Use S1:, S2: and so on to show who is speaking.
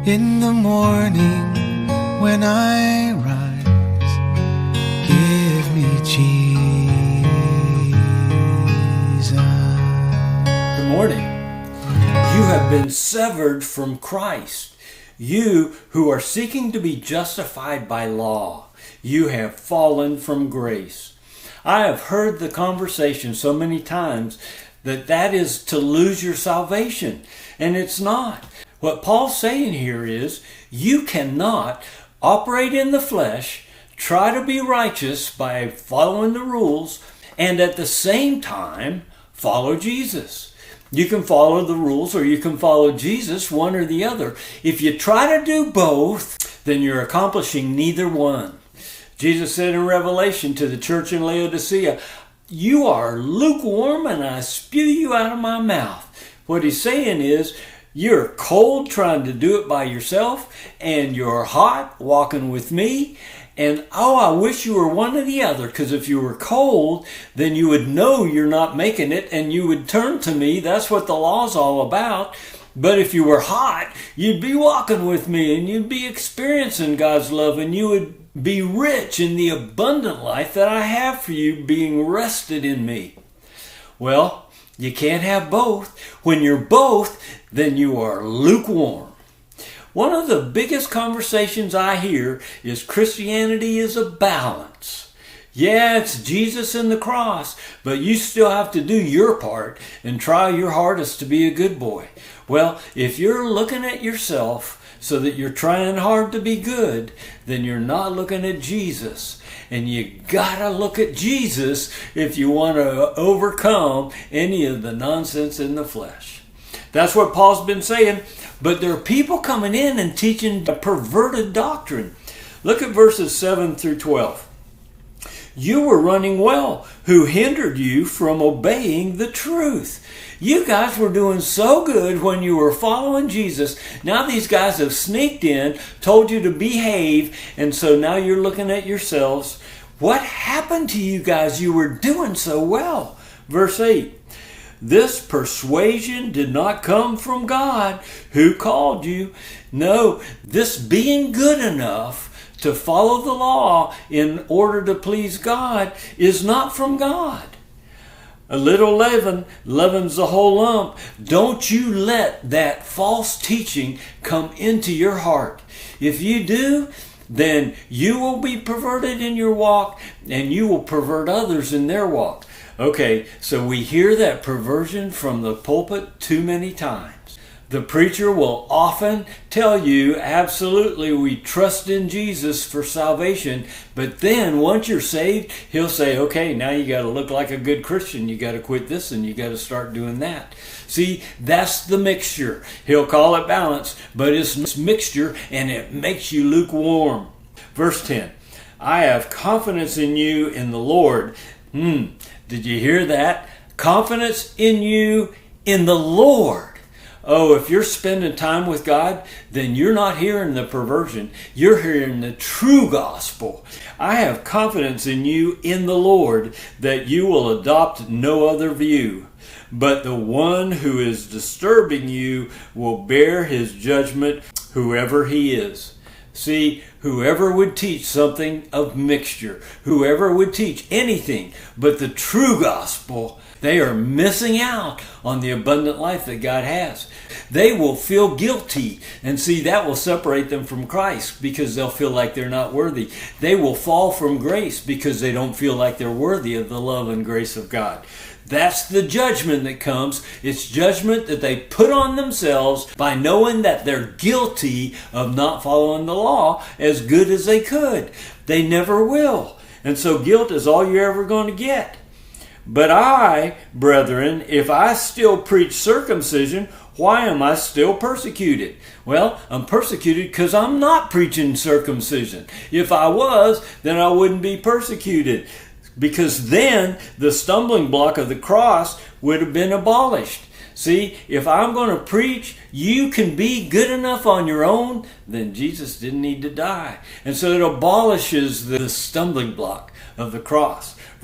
S1: In the morning when I rise, give me Jesus.
S2: Good morning. You have been severed from Christ. You who are seeking to be justified by law, you have fallen from grace. I have heard the conversation so many times that is to lose your salvation, and it's not. What Paul's saying here is you cannot operate in the flesh, try to be righteous by following the rules, and at the same time follow Jesus. You can follow the rules or you can follow Jesus, one or the other. If you try to do both, then you're accomplishing neither one. Jesus said in Revelation to the church in Laodicea, "You are lukewarm and I spew you out of my mouth." What he's saying is, you're cold trying to do it by yourself, and you're hot walking with me. And I wish you were one or the other, because if you were cold, then you would know you're not making it and you would turn to me. That's what the law's all about. But if you were hot, you'd be walking with me and you'd be experiencing God's love, and you would be rich in the abundant life that I have for you, being rested in me. Well, you can't have both. When you're both, then you are lukewarm. One of the biggest conversations I hear is Christianity is a balance. Yeah, it's Jesus and the cross, but you still have to do your part and try your hardest to be a good boy. Well, if you're looking at yourself so that you're trying hard to be good, then you're not looking at Jesus. And you gotta look at Jesus if you want to overcome any of the nonsense in the flesh. That's what Paul's been saying. But there are people coming in and teaching a perverted doctrine. Look at verses 7 through 12. You were running well. Who hindered you from obeying the truth? You guys were doing so good when you were following Jesus. Now these guys have sneaked in, told you to behave, and so now you're looking at yourselves. What happened to you guys? You were doing so well. Verse 8. This persuasion did not come from God, who called you. No, this being good enough to follow the law in order to please God is not from God. A little leaven leavens the whole lump. Don't you let that false teaching come into your heart. If you do, then you will be perverted in your walk, and you will pervert others in their walk. Okay, so we hear that perversion from the pulpit too many times. The preacher will often tell you, absolutely, we trust in Jesus for salvation. But then once you're saved, he'll say, okay, now you got to look like a good Christian. You got to quit this and you got to start doing that. See, that's the mixture. He'll call it balance, but it's mixture, and it makes you lukewarm. Verse 10, I have confidence in you in the Lord. Did you hear that? Confidence in you in the Lord. Oh, if you're spending time with God, then you're not hearing the perversion. You're hearing the true gospel. I have confidence in you in the Lord that you will adopt no other view. But the one who is disturbing you will bear his judgment, whoever he is. See, whoever would teach something of mixture, whoever would teach anything but the true gospel, they are missing out on the abundant life that God has. They will feel guilty, and see, that will separate them from Christ because they'll feel like they're not worthy. They will fall from grace because they don't feel like they're worthy of the love and grace of God. That's the judgment that comes. It's judgment that they put on themselves by knowing that they're guilty of not following the law as good as they could. They never will. And so guilt is all you're ever going to get. But I, brethren, if I still preach circumcision, why am I still persecuted? Well, I'm persecuted because I'm not preaching circumcision. If I was, then I wouldn't be persecuted, because then the stumbling block of the cross would have been abolished. See, if I'm going to preach, you can be good enough on your own, then Jesus didn't need to die. And so it abolishes the stumbling block of the cross.